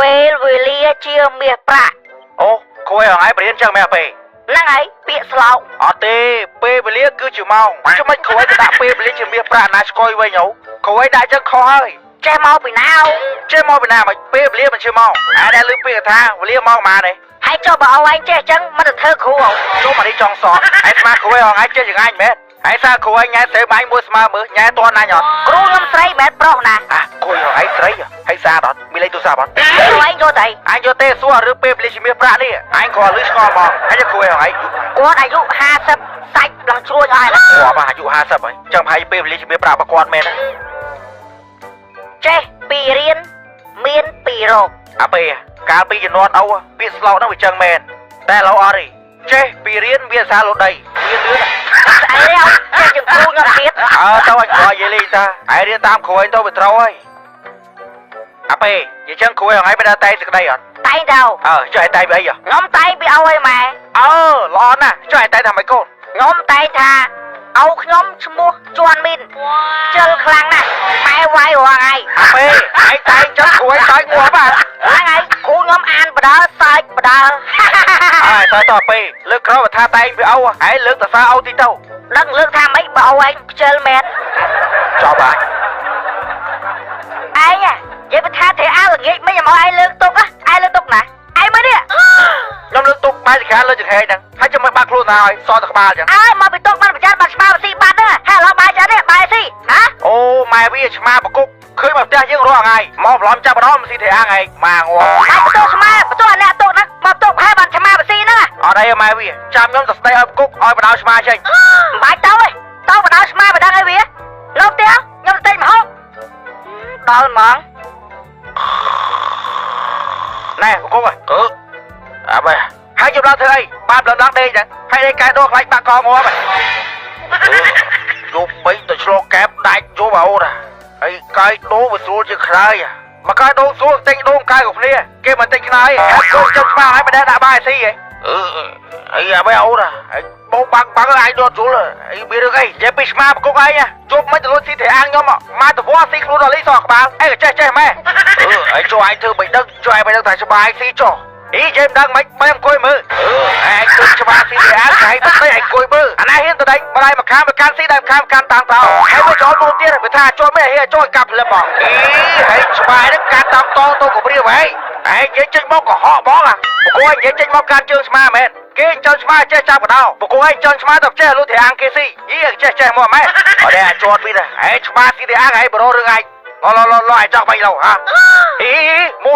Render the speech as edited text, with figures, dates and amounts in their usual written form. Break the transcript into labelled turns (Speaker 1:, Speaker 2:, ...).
Speaker 1: ពេលវេលាជាមាសប្រាក់
Speaker 2: អូគួយឲ្យបរៀនចឹងមែនពេល
Speaker 1: ហ្នឹងហើយពាក្យស្លោក
Speaker 2: អត់ទេពេលវេលាគឺជាម៉ោងជុំមិនគួយទៅដាក់ពេលវេលាជាមាសប្រាក់ណាស្គយវិញអូគួយដាក់ចឹងខុសហើយ
Speaker 1: ចេះមកពីណា
Speaker 2: ចេះមកពីណាមកពេលវេលាមិនជាម៉ោងអាដែលលើពាក្យថាវេលាម៉ោងប៉ុន្មានទេ
Speaker 1: ហើយចុះបើឲ្យឯងចេះចឹងមិនទៅធ្វើគ្រូ
Speaker 2: ជុំអានេះចង់សតឯស្មាគួយឲ្យឯងចេះយ៉ាងឯងមែនហើយសារគ្រូឯងញ៉ែទៅបាញ់មួយស្មើមើលញ៉ែតណាញ៉អត់
Speaker 1: គ្រូខ្ញុំស្រីមែនប្រុសណា
Speaker 2: គួយឲ្យឯងស្រីហើយសារអត់មានលេខទូរស័ព្ទអត់
Speaker 1: គ្រូឯងយកទៅ
Speaker 2: ឯងយកទេសួរឬពេលវេលាជាមាសប្រាក់នេះឯងគ្រាន់លឺឆ្ងល់មកហើយគួយឲ្យឯង
Speaker 1: គាត់អាយុ50សាច់ឡើងជ្រួញហើយ
Speaker 2: គាត់អាយុ50ហើយចឹងហើយពេលវេលាជាមាសប្រាក់របស់គាត់មែន
Speaker 1: ចេះពីរៀនមានពីរក
Speaker 2: អាពេលកាលពីជំនាន់អូពាក្យស្លោកហ្នឹងវាចឹងមែនតែឡូវអត់ទេចេះពីរៀនវាសារលោដីមានលឿន
Speaker 1: ស្អីចេះជាងគ្រូខ្ញុំទៀត
Speaker 2: ទៅអញក្រោយនិយាយលេងតាហើយរៀនតាមគ្រូឯងទៅវាត្រូវហើយអាពេលនិយាយចឹងគ្រូឯងមិនដល់តែសេចក្តីអត់
Speaker 1: តែងទៅ
Speaker 2: ចុះឯងតែងពីអី
Speaker 1: ខ្ញុំតែងពីឲ្យឯម៉ែ
Speaker 2: ល្អណាស់ចុះឯងតែងថាម៉េចកូន
Speaker 1: ខ្ញុំតែងថាឪខ្ញុំឈ្មោះជាន់មីនជិលខ្លាំងណាស់ម៉ែវាយរាល់ថ្ងៃ
Speaker 2: អាពេលឯងតែងចឹងគ្រូឯងតែងងាប់បាទ
Speaker 1: ហ្នឹងហើយគ្រូខ្ញុំអានបដើសើចបដើ
Speaker 2: ហើយតើពេលលើកក្រោយថាតែងពីឪហើយលើកតសារឪទីទៅ
Speaker 1: ដឹងលើកថាម៉េចបើឪឯងខ្ជិលមែន
Speaker 2: ចប់ហើយ
Speaker 1: ឯងនិយាយថាទេអើល្ងាចមិនមកឯងលើកទុកឯងលើកទុកណាឯងមើលនេះ
Speaker 2: ខ្ញុំលើកទុកបាយចង្ហាលើចង្ហេហ្នឹងហើយចាំមិនបាក់ខ្លួនណាហើយសតក្បាលចឹង
Speaker 1: អើមកពីទុកបានប្រចាំបាត់ឆ្មាស៊ីបាត់ហ្នឹងហេឡូបាយចានេះបាយស៊ីហ៎
Speaker 2: អូម៉ែវាឆ្មាប្រគុកឃើញមកផ្ទះយើងរាល់ថ្ងៃមកប្រឡំចាប់ម្ដងមិនស៊ីទេអាងឯងម៉ាងងាប់
Speaker 1: បន្ទោឆ្មាបន្ទោអាអ្នកទុកហ្នឹងមកទុកហើយបានឆ្មាស៊ីហ្នឹង
Speaker 2: អត់អីម៉ែវាចាំខ្ញុំទៅស្ដីឲ្យប្រគុកឲ្យបដោឆ្មាចេញ
Speaker 1: មិនបាច់ទៅទេទៅបដោឆ្មាមិនដឹងអីវានៅផ្ទះខ្ញុំទៅទិញម្ហូបដល់ហ្មង
Speaker 2: ណែប្រគុកអើបែហើយខ្ញុំដល់ធ្វើអីបានដល់ដេកចឹងហើយឯងកែដោខ្លាចបាក់កងាប់យប់បីទៅឆ្លងកែបដាច់យប់អូនហើយកាយដោវាស្រួលជាខ្លាយមកកាយដោស្រួលទិញដូងកាយគ្រប់គ្នាគេមិនទិញខ្លាយហើយកូនចាំស្មាឲ្យមិនដែលដាក់បាយស៊ីហ៎អីអាបែអូនហើយបោកបាក់ឯងដត់ជុលអីមានរឿងអីនិយាយពីស្មាប្រគុកឯងជប់មិនទៅលួចស៊ីទេអាងខ្ញុំមកទៅវត្តស៊ីខ្លួនដល់លីសក្បាលអីក៏ចេះម៉ែអីជួយឯងធ្វើមិនដឹងជួយឯងមិនដឹងថាស្បាយស៊ីចុះអីចេះដឹងមិនបែមអង្គុយមើលឯងគិតច្បាស់ស៊ីទេអាឯងទៅឯងអង្គុយមើលអាណាហ៊ានទៅដេញម្ដាយមកខាងមកកាន់ស៊ីដែរខាងកាន់តាំងតោហើយវាចូលមកទៀតវាថាចូលមិនហ៊ានចូលកាប់ផ្លឹបបងអីហើយច្បាស់ហ្នឹងកាន់តាំងតទៅគម្រាមហីឯងនិយាយចេញមកកុហកបងបកគួរនិយាយចេញមកកាន់ជើងស្មាមែនគេចង់ស្មាចេះចាប់បដោបកគួរឯងចង់ស្មាទៅចេះលុយអាងគេស៊ីយីចេះមកម៉ែអត់ទេអាចត់ពីណាឯងស្មាស៊ីទេអាងឯងបរោរឿងឯងឡឡឯងចង់បាញ់ឡូហាអីមូ